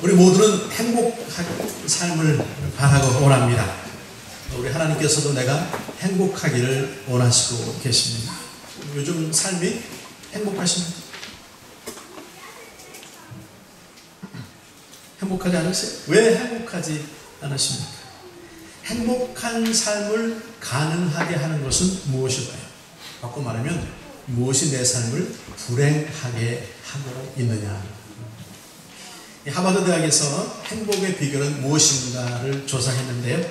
우리 모두는 행복한 삶을 바라고 원합니다. 우리 하나님께서도 내가 행복하기를 원하시고 계십니다. 요즘 삶이 행복하십니까? 행복하지 않으세요? 왜 행복하지 않으십니까? 행복한 삶을 가능하게 하는 것은 무엇일까요? 바꿔 말하면 무엇이 내 삶을 불행하게 하고 있느냐. 하버드 대학에서 행복의 비결은 무엇인가를 조사했는데요.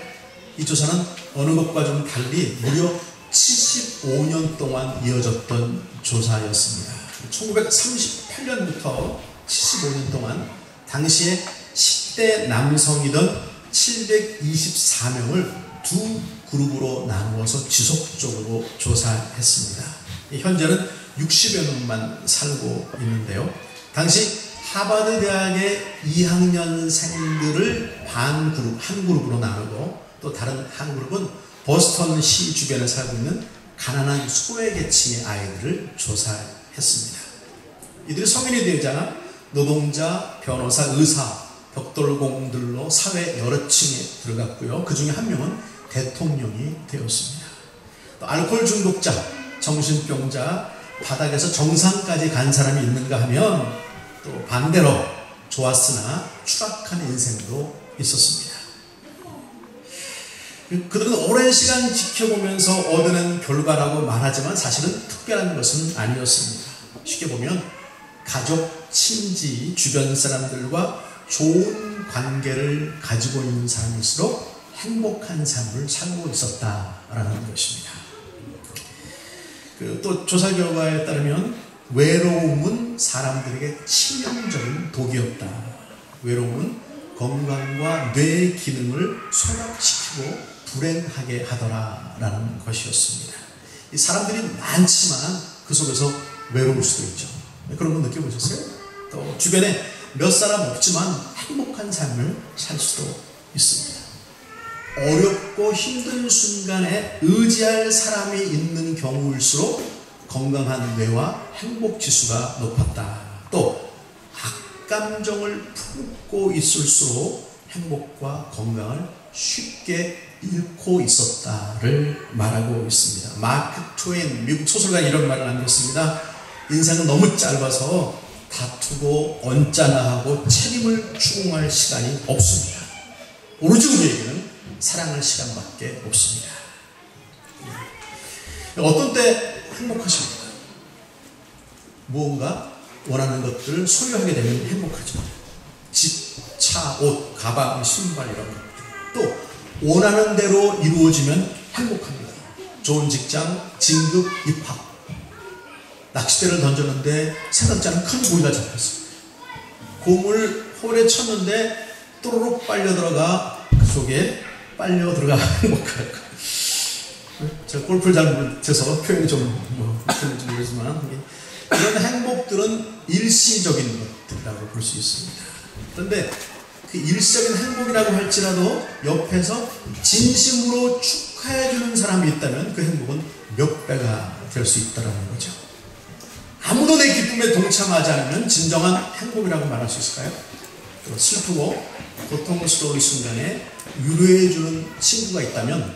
이 조사는 어느 것과 좀 달리 무려 75년 동안 이어졌던 조사였습니다. 1938년부터 75년 동안 당시에 10대 남성이던 724명을 두 그룹으로 나누어서 지속적으로 조사했습니다. 현재는 60여 명만 살고 있는데요. 당시 하버드 대학의 2학년생들을 반 그룹, 한 그룹으로 나누고 또 다른 한 그룹은 보스턴 시 주변에 살고 있는 가난한 소외계층의 아이들을 조사했습니다. 이들이 성인이 되자 노동자, 변호사, 의사, 벽돌공들로 사회 여러 층에 들어갔고요. 그 중에 한 명은 대통령이 되었습니다. 또 알코올 중독자, 정신병자, 바닥에서 정상까지 간 사람이 있는가 하면 또 반대로 좋았으나 추락한 인생도 있었습니다. 그들은 오랜 시간 지켜보면서 얻어낸 결과라고 말하지만 사실은 특별한 것은 아니었습니다. 쉽게 보면 가족, 친지, 주변 사람들과 좋은 관계를 가지고 있는 사람일수록 행복한 삶을 살고 있었다라는 것입니다. 또 조사 결과에 따르면 외로움은 사람들에게 치명적인 독이었다. 외로움은 건강과 뇌 기능을 소각시키고 불행하게 하더라라는 것이었습니다. 이 사람들이 많지만 그 속에서 외로울 수도 있죠. 그런 거 느껴보셨어요? 또 주변에 몇 사람 없지만 행복한 삶을 살 수도 있습니다. 어렵고 힘든 순간에 의지할 사람이 있는 경우일수록 건강한 뇌와 행복 지수가 높았다. 또 악감정을 품고 있을수록 행복과 건강을 쉽게 잃고 있었다를 말하고 있습니다. 마크 트웨인 미국 소설가 이런 말을 남겼습니다. 인생은 너무 짧아서 다투고 언짢아하고 책임을 추궁할 시간이 없습니다. 오로지 우리에게는 사랑할 시간밖에 없습니다. 어떤 때 행복하십니까? 무언가 원하는 것들을 소유하게 되면 행복하죠. 집, 차, 옷, 가방, 신발 이런 것들. 또 원하는 대로 이루어지면 행복합니다. 좋은 직장, 진급, 입학. 낚싯대를 던졌는데 생각지 않은 큰 고기가 잡혔어요. 곰을 홀에 쳤는데 또르륵 빨려 들어가 그 속에 빨려 들어가 행복할 거. 제가 골프를 잘 못해서 표현이 좀 어떤지 모르지만 이런 행복들은 일시적인 것들이라고 볼 수 있습니다. 그런데 그 일시적인 행복이라고 할지라도 옆에서 진심으로 축하해주는 사람이 있다면 그 행복은 몇 배가 될 수 있다는 거죠. 아무도 내 기쁨에 동참하지 않으면 진정한 행복이라고 말할 수 있을까요? 또 슬프고 고통스러운 순간에 위로해주는 친구가 있다면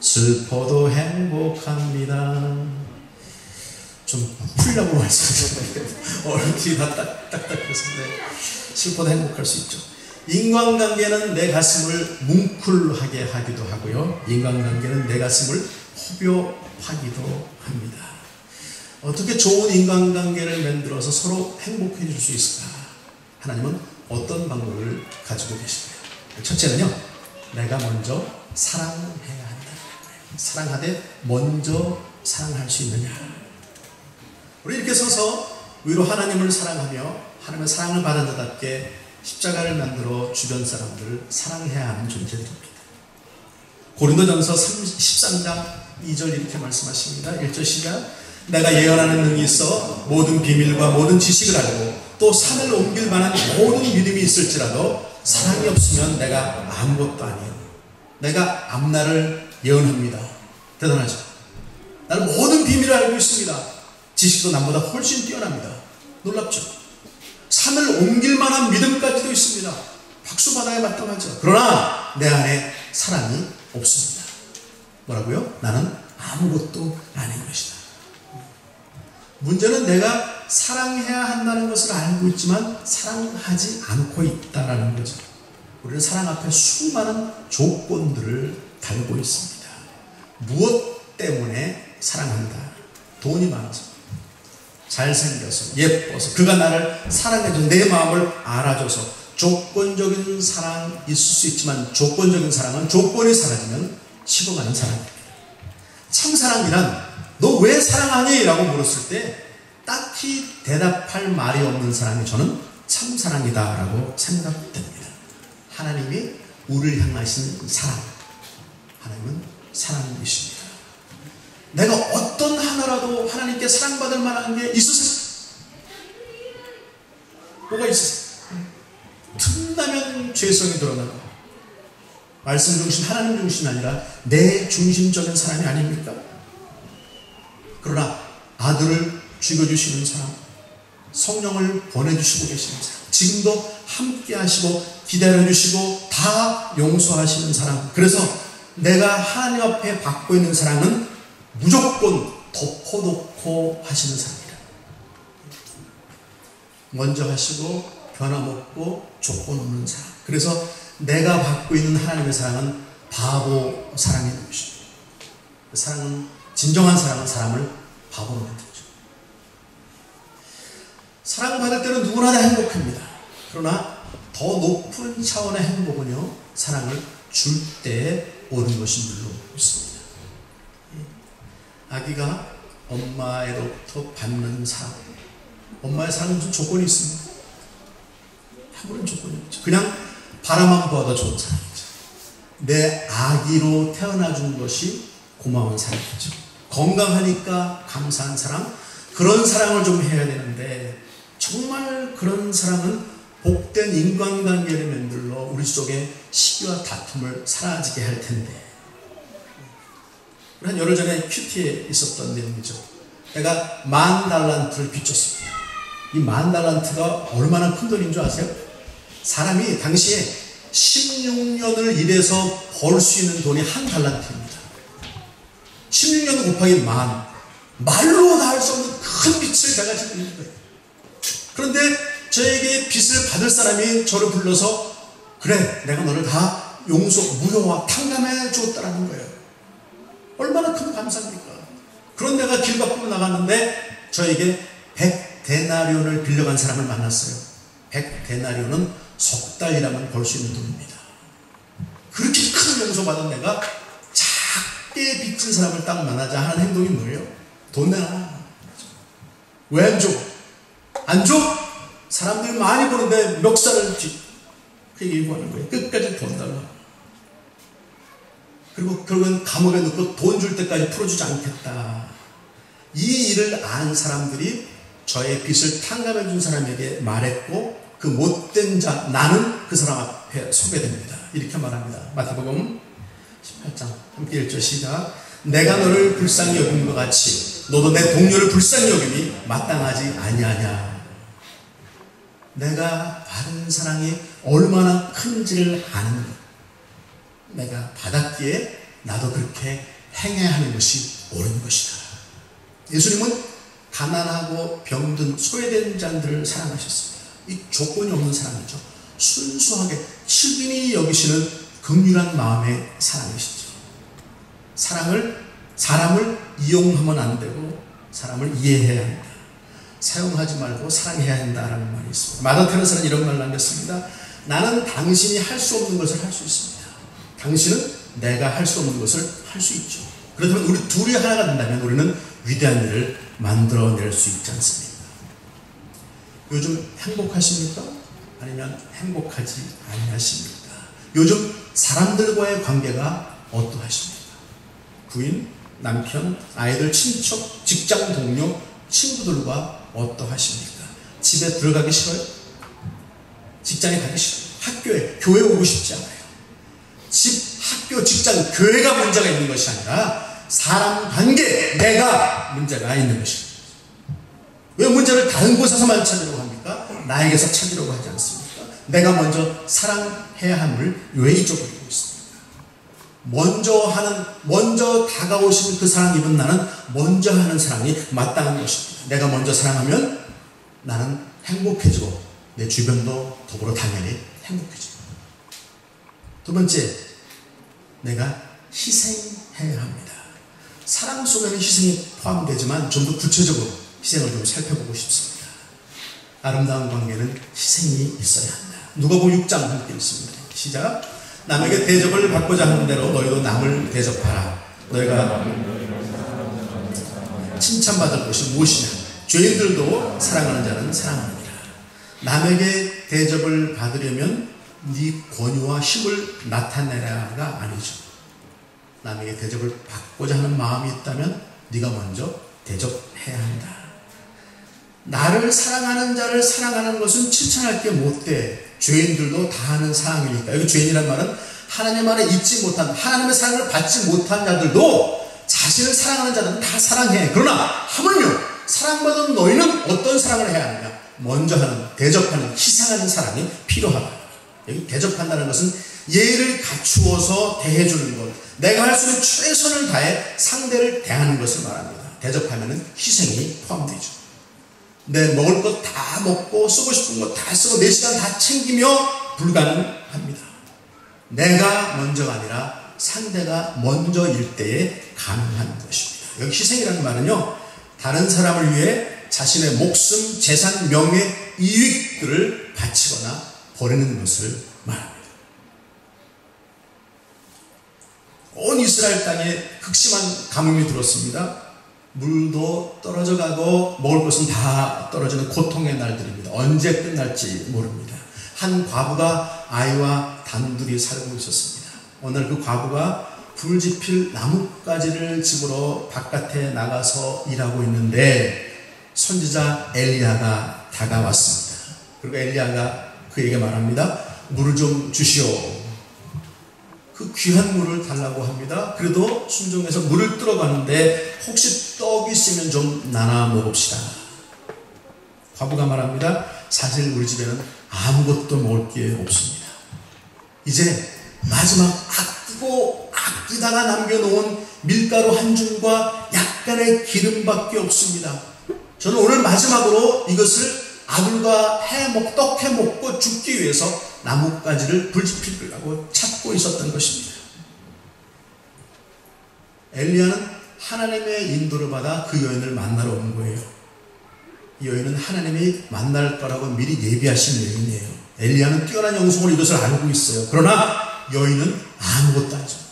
슬퍼도 행복합니다. 좀 풀려고 말씀드렸는데 얼굴이 다 딱딱해서인데 슬퍼도 행복할 수 있죠. 인간관계는 내 가슴을 뭉클하게 하기도 하고요. 인간관계는 내 가슴을 허벼하기도 합니다. 어떻게 좋은 인간관계를 만들어서 서로 행복해 줄 수 있을까? 하나님은 어떤 방법을 가지고 계실까요? 첫째는요, 내가 먼저 사랑해야 한다. 사랑하되 먼저 사랑할 수 있느냐? 우리 이렇게 서서 위로 하나님을 사랑하며 하나님의 사랑을 받은 자답게 십자가를 만들어 주변 사람들을 사랑해야 하는 존재들입니다. 고린도전서 13장 2절 이렇게 말씀하십니다. 1절 시작. 내가 예언하는 능이 있어 모든 비밀과 모든 지식을 알고 또 산을 옮길 만한 모든 믿음이 있을지라도 사랑이 없으면 내가 아무것도 아니에요. 내가 앞날을 예언합니다. 대단하죠? 나는 모든 비밀을 알고 있습니다. 지식도 남보다 훨씬 뛰어납니다. 놀랍죠? 산을 옮길 만한 믿음까지도 있습니다. 박수 받아야 마땅하죠. 그러나 내 안에 사랑이 없습니다. 뭐라고요? 나는 아무것도 아닌 것이다. 문제는 내가 사랑해야 한다는 것을 알고 있지만 사랑하지 않고 있다는 거죠. 우리는 사랑 앞에 수많은 조건들을 달고 있습니다. 무엇 때문에 사랑한다? 돈이 많아서, 잘생겨서, 예뻐서, 그가 나를 사랑해줘, 내 마음을 알아줘서. 조건적인 사랑 있을 수 있지만 조건적인 사랑은 조건이 사라지면 식어가는 사랑입니다. 참사랑이란 너 왜 사랑하니? 라고 물었을 때 딱히 대답할 말이 없는 사람이 저는 참사랑이다 라고 생각됩니다. 하나님이 우리를 향하신 사랑, 하나님은 사랑이십니다. 내가 어떤 하나라도 하나님께 사랑받을 만한 게 있으세요? 뭐가 있으세요? 틈나면 죄성이 드러나고 말씀 중심, 하나님 중심이 아니라 내 중심적인 사람이 아닙니까? 그러나 아들을 죽여주시는 사람, 성령을 보내주시고 계시는 사람, 지금도 함께 하시고 기다려주시고 다 용서하시는 사람, 그래서 내가 하나님 앞에 받고 있는 사랑은 무조건 덮어놓고 하시는 사람이다. 먼저 하시고 변함없고 조건 없는 사랑. 그래서 내가 받고 있는 하나님의 사랑은 바보 사랑인 것입니다. 사랑은, 진정한 사랑은 사람을 바보로 만들죠. 사랑받을 때는 누구나 다 행복합니다. 그러나 더 높은 차원의 행복은요, 사랑을 줄 때 오는 것인 줄로 믿습니다. 아기가 엄마로부터 받는 사랑, 엄마의 사랑은 무슨 조건이 있습니다. 아무런 조건이 없죠. 그냥 바라만 보아도 좋은 사랑이죠. 내 아기로 태어나준 것이 고마운 사랑이죠. 건강하니까 감사한 사랑, 그런 사랑을 좀 해야 되는데 정말 그런 사랑은 복된 인간관계를 만들러 우리 속에 시기와 다툼을 사라지게 할 텐데, 한 열흘 전에 큐티에 있었던 내용이죠. 내가 $10,000를 빚졌습니다. 이 $10,000가 얼마나 큰 돈인 줄 아세요? 사람이 당시에 16년을 일해서 벌 수 있는 돈이 $1입니다. 16년 곱하기 말로 다 할 수 없는 큰 빚을 제가 지고 있는 거예요. 그런데 저에게 빚을 받을 사람이 저를 불러서, 그래, 내가 너를 다 용서, 무효와 탕감해 주었다라는 거예요. 얼마나 큰 감사입니까? 그런 내가 길 밖으로 나갔는데 저에게 100데나리온을 빌려간 사람을 만났어요. 100데나리온은 석 달이라면 벌 수 있는 돈입니다. 그렇게 큰 용서받은 내가 작게 빚진 사람을 딱 만나자 하는 행동이 뭐예요? 돈 내놔. 왜 안 줘? 안 줘? 사람들이 많이 보는데 멱살을 그렇게 얘기하는 거예요. 끝까지 돈 달라. 그리고 결국은 감옥에 넣고 돈 줄 때까지 풀어주지 않겠다. 이 일을 아는 사람들이 저의 빚을 탕감해 준 사람에게 말했고, 그 못된 자, 나는 그 사람 앞에 서게 됩니다. 이렇게 말합니다. 마태복음 18장 함께 읽죠. 시작. 내가 너를 불쌍히 여긴 것 같이 너도 내 동료를 불쌍히 여김이 마땅하지 아니하냐. 내가 받은 사랑이 얼마나 큰지를 아는 것, 내가 받았기에 나도 그렇게 행해야 하는 것이 옳은 것이다. 예수님은 가난하고 병든 소외된 자들을 사랑하셨습니다. 이 조건이 없는 사랑이죠. 순수하게 측은히 여기시는 긍휼한 마음의 사랑이시죠. 사람을 이용하면 안 되고 사람을 이해해야 한다. 사용하지 말고 사랑해야 한다라는 말이 있습니다. 마더 테레사는 이런 말을 남겼습니다. 나는 당신이 할 수 없는 것을 할 수 있습니다. 당신은 내가 할 수 없는 것을 할 수 있죠. 그렇다면 우리 둘이 하나가 된다면 우리는 위대한 일을 만들어낼 수 있지 않습니까? 요즘 행복하십니까? 아니면 행복하지 아니하십니까? 요즘 사람들과의 관계가 어떠하십니까? 부인, 남편, 아이들, 친척, 직장 동료, 친구들과 어떠하십니까? 집에 들어가기 싫어요? 직장에 가기 싫어요? 학교에, 교회 오고 싶지 않아요? 집, 학교, 직장, 교회가 문제가 있는 것이 아니라 사람 관계, 내가 문제가 있는 것입니다. 왜 문제를 다른 곳에서만 찾으려고 합니까? 나에게서 찾으려고 하지 않습니까? 내가 먼저 사랑해야 함을 왜 잊어버리고 있습니까? 먼저 다가오시는 그 사랑 입은 나는 먼저 하는 사랑이 마땅한 것입니다. 내가 먼저 사랑하면 나는 행복해지고 내 주변도 더불어 당연히 행복해지고. 두 번째, 내가 희생해야 합니다. 사랑 속에는 희생이 포함되지만 좀 더 구체적으로 희생을 좀 살펴보고 싶습니다. 아름다운 관계는 희생이 있어야 한다. 누가복음 6장 함께 읽습니다. 시작. 남에게 대접을 받고자 하는 대로 너희도 남을 대접하라. 너희가 칭찬받을 것이 무엇이냐? 죄인들도 사랑하는 자는 사랑하느니라. 남에게 대접을 받으려면 네 권유와 힘을 나타내라가 아니죠. 남에게 대접을 받고자 하는 마음이 있다면 네가 먼저 대접해야 한다. 나를 사랑하는 자를 사랑하는 것은 칭찬할 게 못돼. 죄인들도 다 하는 사랑이니까. 여기 죄인이란 말은 하나님 안에 있지 못한, 하나님의 사랑을 받지 못한 자들도 자신을 사랑하는 자들은 다 사랑해. 그러나 하물며 사랑받은 너희는 어떤 사랑을 해야 하느냐? 먼저 하는, 대접하는, 희생하는 사랑이 필요하다. 여기 대접한다는 것은 예를 갖추어서 대해주는 것, 내가 할 수 있는 최선을 다해 상대를 대하는 것을 말합니다. 대접하면 희생이 포함되죠. 내 먹을 것 다 먹고 쓰고 싶은 것 다 쓰고 내 시간 다 챙기며 불가능합니다. 내가 먼저가 아니라 상대가 먼저일 때에 가능한 것입니다. 여기 희생이라는 말은요, 다른 사람을 위해 자신의 목숨, 재산, 명예, 이익들을 바치거나 버리는 것을 말합니다. 온 이스라엘 땅에 극심한 가뭄이 들었습니다. 물도 떨어져 가고 먹을 것은 다 떨어지는 고통의 날들입니다. 언제 끝날지 모릅니다. 한 과부가 아이와 단둘이 살고 있었습니다. 오늘 그 과부가 불 지필 나뭇가지를 집으러 바깥에 나가서 일하고 있는데 선지자 엘리야가 다가왔습니다. 그리고 엘리야가 그에게 말합니다. 물을 좀 주시오. 그 귀한 물을 달라고 합니다. 그래도 순종해서 물을 들어가는데 혹시 떡이 있으면 좀 나눠 먹읍시다. 과부가 말합니다. 사실 우리 집에는 아무것도 먹을 게 없습니다. 이제 마지막 아끼다가 남겨놓은 밀가루 한 줌과 약간의 기름밖에 없습니다. 저는 오늘 마지막으로 이것을 아들과 떡 해먹고 죽기 위해서 나뭇가지를 불지피려고 찾고 있었던 것입니다. 엘리야는 하나님의 인도를 받아 그 여인을 만나러 온 거예요. 이 여인은 하나님이 만날 거라고 미리 예비하신 여인이에요. 엘리야는 뛰어난 영성으로 이것을 알고 있어요. 그러나 여인은 아무것도 알지 못해요.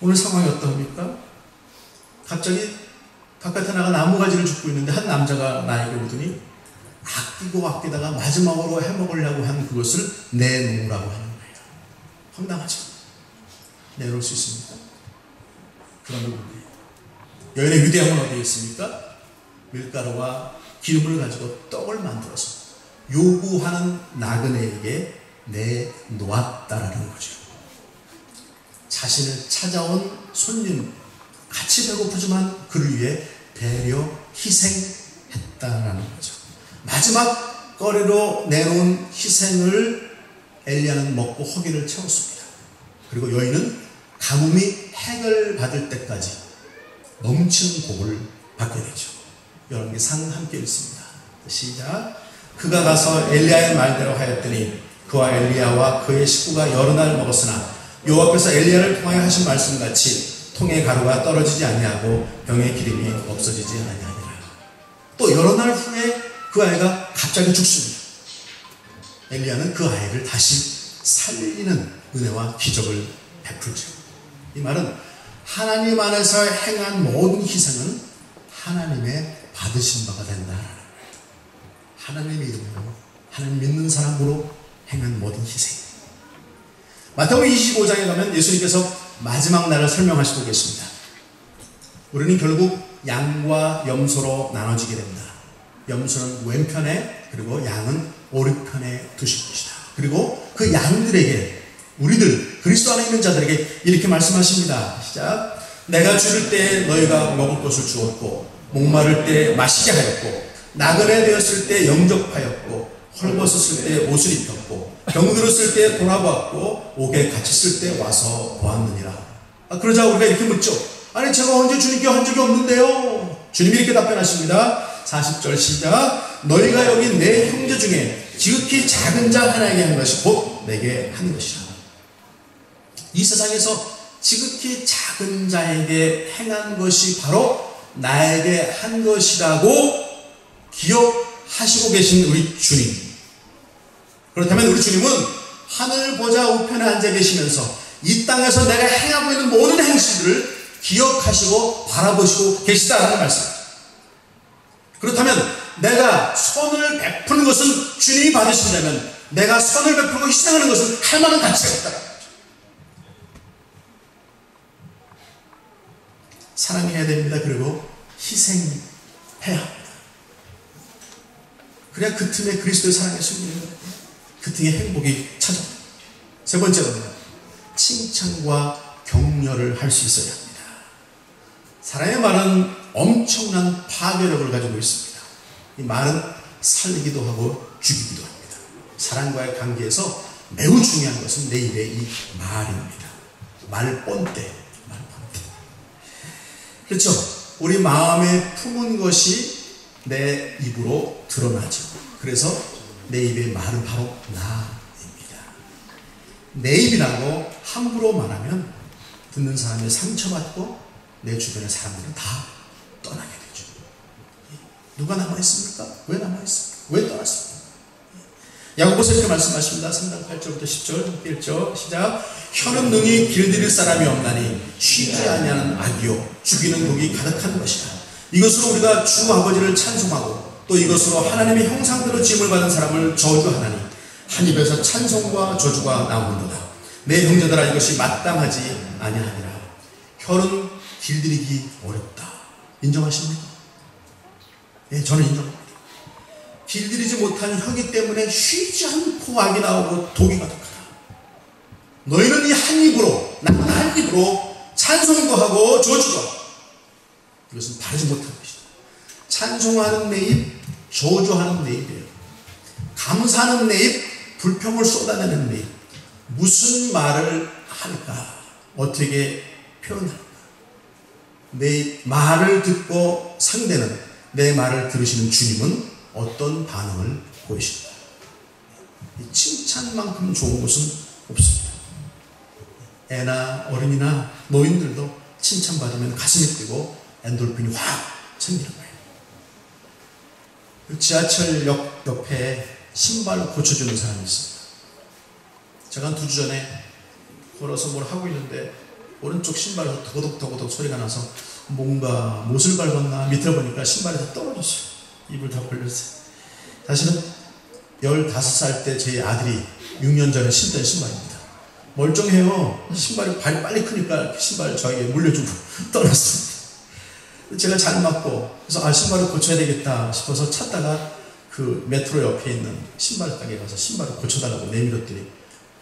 오늘 상황이 어떠합니까? 갑자기 바깥에 나가 나무가지를 줍고 있는데 한 남자가 나에게 오더니 아끼다가 마지막으로 해먹으려고 한 그것을 내놓으라고 하는 거예요. 황당하죠? 내놓을 수 있습니까? 그런 부분이에요. 여인의 위대함은 어디에 있습니까? 밀가루와 기름을 가지고 떡을 만들어서 요구하는 나그네에게 내놓았다라는 거죠. 자신을 찾아온 손님, 같이 배고프지만 그를 위해 배려, 희생했다라는 거죠. 마지막 거리로 내놓은 희생을 엘리야는 먹고 허기를 채웠습니다. 그리고 여인은 가뭄이 해결받을 때까지 넘치는 복을 받게 되죠. 열왕기상 함께 읽습니다. 시작. 그가 가서 엘리야의 말대로 하였더니 그와 엘리야와 그의 식구가 여러 날 먹었으나 여호와께서 엘리야를 통하여 하신 말씀같이 통의 가루가 떨어지지 아니하고 병의 기름이 없어지지 아니하니라. 또 여러 날 후에 그 아이가 갑자기 죽습니다. 엘리야는 그 아이를 다시 살리는 은혜와 기적을 베풀죠. 이 말은 하나님 안에서 행한 모든 희생은 하나님의 받으신 바가 된다. 하나님의 이름으로, 하나님 믿는 사람으로 행한 모든 희생. 마태복음 25장에 가면 예수님께서 마지막 날을 설명하시고 계십니다. 우리는 결국 양과 염소로 나눠지게 됩니다. 염소는 왼편에, 그리고 양은 오른편에 두실 것이다. 그리고 그 양들에게, 우리들 그리스도 안에 있는 자들에게 이렇게 말씀하십니다. 시작. 내가 줄일 때에 너희가 먹을 것을 주었고 목마를 때 마시게 하였고 나그네 되었을 때 영접하였고 헐벗었을 때 옷을 입혔고 병들었을 때 돌아보았고 옥에 갇혔을 때 와서 보았느니라. 그러자 우리가 이렇게 묻죠. 아니 제가 언제 주님께 한 적이 없는데요. 주님이 이렇게 답변하십니다. 40절 시작. 너희가 여기 내 형제 중에 지극히 작은 자 하나에게 한 것이 곧 내게 한 것이라. 이 세상에서 지극히 작은 자에게 행한 것이 바로 나에게 한 것이라고 기억하시고 계신 우리 주님. 그렇다면 우리 주님은 하늘 보좌 우편에 앉아 계시면서 이 땅에서 내가 행하고 있는 모든 행실들을 기억하시고 바라보시고 계시다라는 말씀입니다. 그렇다면 내가 선을 베푸는 것은 주님이 받으신다면 내가 선을 베풀고 희생하는 것은 할 만한 가치가 있다. 사랑해야 됩니다. 그리고 희생해야 합니다. 그래야 그 틈에 그리스도의 사랑에 숨기는 거예요. 그 틈에 행복이 찾아옵니다. 세 번째로는 칭찬과 격려를 할 수 있어야 합니다. 사람의 말은 엄청난 파괴력을 가지고 있습니다. 이 말은 살리기도 하고 죽이기도 합니다. 사람과의 관계에서 매우 중요한 것은 내 입의 이 말입니다. 말본때. 그렇죠? 우리 마음에 품은 것이 내 입으로 드러나죠. 그래서 내 입의 말은 바로 나입니다. 내 입이라고 함부로 말하면 듣는 사람이 상처받고 내 주변의 사람들은 다 떠나게 되죠. 누가 남아있습니까? 왜 남아있습니까? 왜 떠났습니까? 야고보서 이렇게 말씀하십니다. 3장 8절부터 10절 1절 시작. 혀는 능히 길들일 사람이 없나니 쉬지 아니하는 악이요 죽이는 독이 가득한 것이다. 이것으로 우리가 주 아버지를 찬송하고 또 이것으로 하나님의 형상대로 지음을 받은 사람을 저주하나니 한 입에서 찬송과 저주가 나오는도다. 내 형제들아 이것이 마땅하지 아니하니라. 혀는 길들이기 어렵다. 인정하십니까? 예, 저는 인정합니다. 길들이지 못한 혀기 때문에 쉬지 않고 악이 나오고 독이 가득하다. 너희는 이 한 입으로, 나는 한 입으로 찬송도 하고 저주도 하고. 이것은 바르지 못한 것이다. 찬송하는 내 입, 저주하는 내 입이에요. 감사하는 내 입, 불평을 쏟아내는 내 입. 무슨 말을 할까? 어떻게 표현할까? 내 말을 듣고 상대는 내 말을 들으시는 주님은 어떤 반응을 보이실까? 칭찬만큼 좋은 것은 없습니다. 애나 어른이나 노인들도 칭찬받으면 가슴이 뛰고 엔돌핀이 확 생기는 거예요. 지하철역 옆에 신발 고쳐주는 사람이 있습니다. 제가 한 2주 전에 걸어서 뭘 하고 있는데 오른쪽 신발에서 더거덕 소리가 나서 뭔가 못을 밟았나 밑에 보니까 신발이 다 떨어졌어요. 입을 다 벌렸어요. 사실은 15살 때 제 아들이 6년 전에 신던 신발입니다. 멀쩡해요. 신발이 발이 빨리 크니까 신발 저에게 물려주고 떠났습니다. 제가 잘 맞고 그래서 신발을 고쳐야 되겠다 싶어서 찾다가 그 메트로 옆에 있는 신발 가게 가서 신발을 고쳐달라고 내밀었더니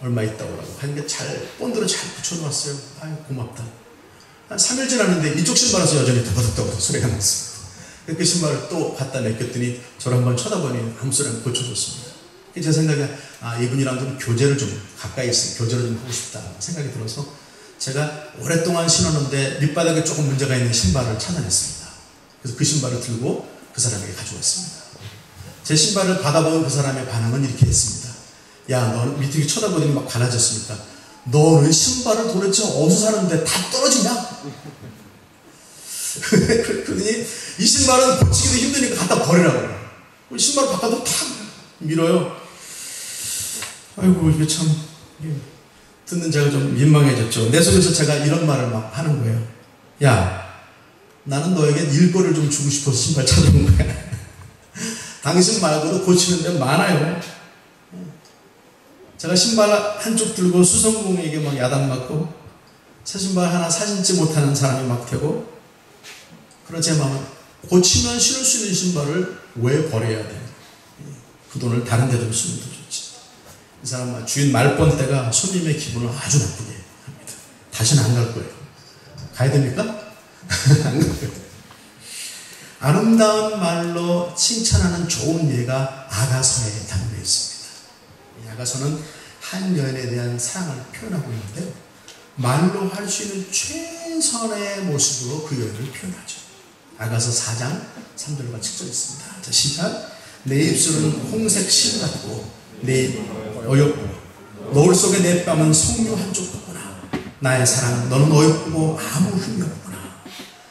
얼마 있다고 하고 하니까 잘 본드로 잘 붙여놓았어요. 아유 고맙다. 한 3일 지났는데 이쪽 신발에서 여전히 더덕더덕 소리가 났습니다. 그 신발을 또 갖다 맡겼더니 저를 한번 쳐다보니 아무 소리 안 고쳐줬습니다. 제 생각에 이분이랑 좀 교제를 좀 가까이 있으면 교제를 좀 하고 싶다 생각이 들어서 제가 오랫동안 신었는데 밑바닥에 조금 문제가 있는 신발을 찾아냈습니다. 그래서 그 신발을 들고 그 사람에게 가져왔습니다. 제 신발을 받아본 그 사람의 반응은 이렇게 했습니다. 야, 너는 밑에 쳐다보더니 막 갈라졌으니까 너는 신발을 도대체 어디서 사는데 다 떨어지냐? 그러더니 이 신발은 고치기도 힘드니까 갖다 버리라고. 신발을 바꿔도 탁 밀어요. 아이고 이게 참 듣는 제가 좀 민망해졌죠. 내 속에서 제가 이런 말을 막 하는 거예요. 야, 나는 너에게 일거리를 좀 주고 싶어서 신발 찾아온 거야. 당신 말고도 고치는 데 많아요. 제가 신발 한쪽 들고 수성공에게 막 야단 맞고 새 신발 하나 사신지 못하는 사람이 막 되고 그런 제 마음은 고치면 신을 수 있는 신발을 왜 버려야 돼? 그 돈을 다른 데 좀 쓰면 더 좋지. 이 사람 주인 말본때가 손님의 기분을 아주 나쁘게 합니다. 다시는 안 갈 거예요. 가야 됩니까? 안 갈 거예요. 아름다운 말로 칭찬하는 좋은 예가 아가서에 담겨 있습니다. 이 아가서는 한 여인에 대한 사랑을 표현하고 있는데요, 말로 할 수 있는 최선의 모습으로 그 여인을 표현하죠. 아가서 4장 3절과 7절 있습니다. 자, 시작. 내 입술은 홍색 실 같고 내 어엽고 노을 속에 내 뺨은 송유 한쪽 같구나. 나의 사랑은 너는 어엽고 아무 흠이 없구나.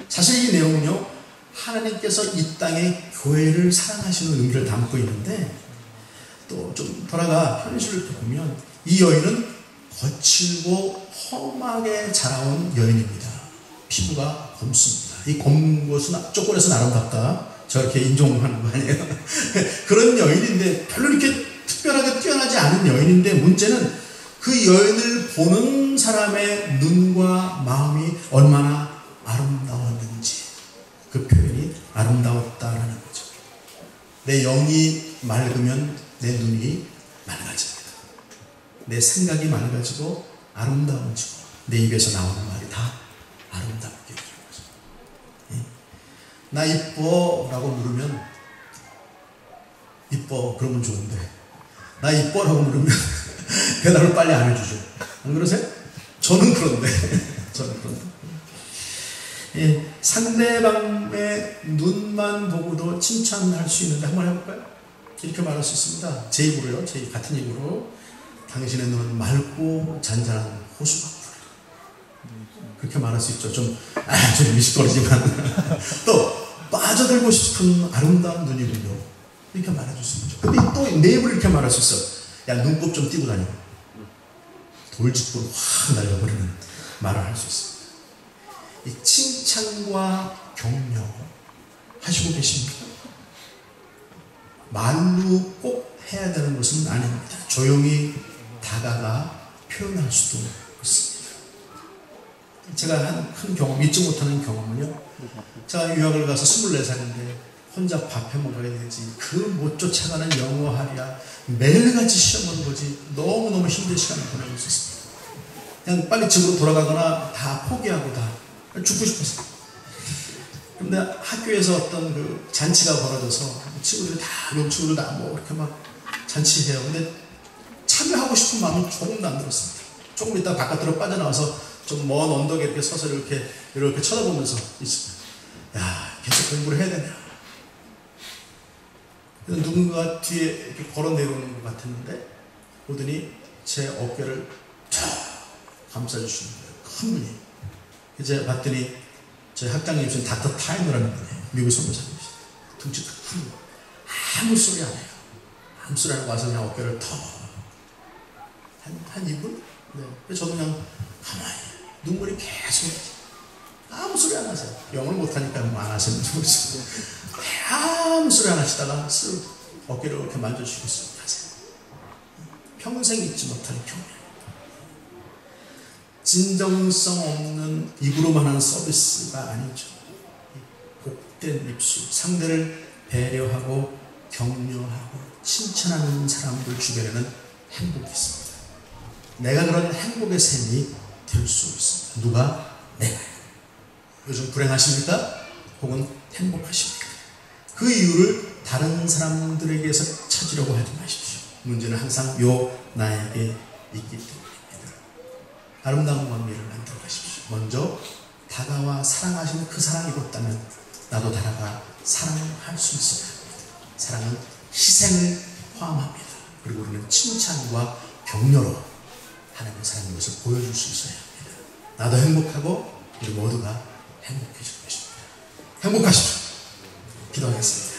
사실 이 내용은요, 하나님께서 이 땅에 교회를 사랑하시는 의미를 담고 있는데, 또 좀 돌아가 현실을 보면 이 여인은 거칠고 험하게 자라온 여인입니다. 피부가 검습니다. 이 검은 것은 조건에서는 아름답다, 저렇게 인종하는 거 아니에요? 그런 여인인데, 별로 이렇게 특별하게 뛰어나지 않은 여인인데, 문제는 그 여인을 보는 사람의 눈과 마음이 얼마나 아름다웠는지, 그 표현이 아름다웠다라는 거죠. 내 영이 맑으면 내 눈이 맑아집니다. 내 생각이 맑아지고 아름다워지고 내 입에서 나오는 말이 다 아름답게 되는 거죠. 예? 나 이뻐 라고 물으면 이뻐 그러면 좋은데, 나 이뻐 라고 물으면 대답을 빨리 안 해주죠. 안 그러세요? 저는 그런데 저는 그런데 예, 상대방의 눈만 보고도 칭찬할 수 있는데 한번 해볼까요? 이렇게 말할 수 있습니다. 제 입으로요, 제 같은 입으로. 당신의 눈은 맑고 잔잔한 호수같구나. 그렇게 말할 수 있죠. 좀 미식거리지만 또 빠져들고 싶은 아름다운 눈이군요. 이렇게 말해줄 수 있죠. 근데 또 내 입으로 이렇게 말할 수 있어. 야, 눈곱 좀 띄고 다녀. 돌직구로 확 날려버리는 말을 할 수 있습니다. 이 칭찬과 격려 하시고 계십니까? 말로 꼭 해야 되는 것은 아닙니다. 조용히 다가가 표현할 수도 있습니다. 제가 한 경험, 잊지 못하는 경험은요, 제가 유학을 가서 24살인데 혼자 밥 해 먹어야 되지, 그 못 쫓아가는 영어 하랴 매일같이 시험 보는 거지, 너무너무 힘든 시간을 보내고 있었습니다. 그냥 빨리 집으로 돌아가거나 다 포기하고 다 죽고 싶었어요. 근데 학교에서 어떤 그 잔치가 벌어져서 친구들 다 뭐 이렇게 막 잔치해요. 근데 참여하고 싶은 마음이 조금도 안 들었습니다. 조금 있다가 바깥으로 빠져나와서 좀 먼 언덕에 이렇게 서서 이렇게 쳐다보면서 있습니다. 야, 계속 공부를 해야 되냐. 누군가 뒤에 이렇게 걸어 내려오는 것 같았는데, 오더니 제 어깨를 쫙 감싸주시는 거예요. 큰 분이. 이제 봤더니 저희 학장님이신 닥터 타이너라는 분이에요. 미국 선교사님이시죠. 등치도 큰 분. 아무 소리 안 해요. 아무 소리 안 하고 와서 그냥 어깨를 한 2분? 네. 저도 그냥 가만히, 눈물이 계속, 아무 소리 안 하세요. 영어를 못하니까 뭐 안 하시는지 모르겠어요. 아무 소리 안 하시다가 쓱 어깨를 이렇게 만져주시고 쓱 가세요. 평생 잊지 못할 경험. 진정성 없는 입으로만 하는 서비스가 아니죠. 복된 입술, 상대를 배려하고 격려하고 칭찬하는 사람들 주변에는 행복이 있습니다. 내가 그런 행복의 셈이 될 수 있습니다. 누가? 내가요. 요즘 불행하십니까? 혹은 행복하십니까? 그 이유를 다른 사람들에게서 찾으려고 하지 마십시오. 문제는 항상 나에게 있기 때문입니다. 아름다운 관계를 만들어 가십시오. 먼저 다가와 사랑하시는 그 사랑이 있다면 나도 다가가 사랑할 수 있어야 합니다. 사랑은 희생을 포함합니다. 그리고 우리는 칭찬과 격려로 하나님의 사랑인 것을 보여줄 수 있어야 합니다. 나도 행복하고 우리 모두가 행복해질 것입니다. 행복하십시오. 기도하겠습니다.